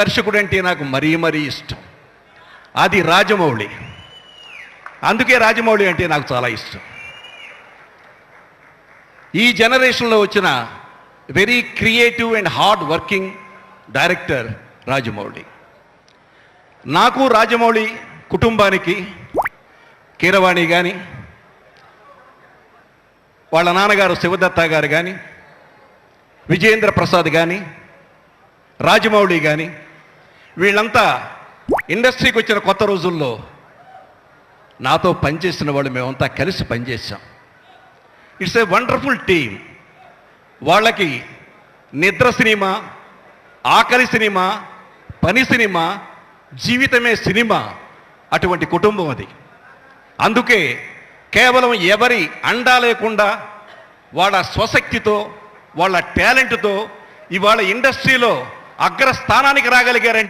దర్శకుడు అంటే నాకు మరీ మరీ ఇష్టం. అది రాజమౌళి. అందుకే రాజమౌళి అంటే నాకు చాలా ఇష్టం. ఈ జనరేషన్లో వచ్చిన very creative and hard working director Rajamouli. నాకు రాజమౌళి కుటుంబానికి కీరవాణి కానీ, వాళ్ళ నాన్నగారు శివదత్త గారు కానీ, విజయేంద్ర ప్రసాద్ కానీ, రాజమౌళి కానీ, వీళ్ళంతా ఇండస్ట్రీకి వచ్చిన కొత్త రోజుల్లో నాతో పనిచేసిన వాళ్ళు మేమంతా కలిసి పనిచేసాం. It's a wonderful team. వాళ్ళకి నిద్ర సినిమా, ఆఖరి సినిమా, పని సినిమా, జీవితమే సినిమా. అటువంటి కుటుంబం అది. అందుకే కేవలం ఎవరి అండా లేకుండా వాళ్ళ స్వశక్తితో, వాళ్ళ టాలెంట్తో ఇవాళ ఇండస్ట్రీలో అగ్రస్థానానికి రాగలిగారంటే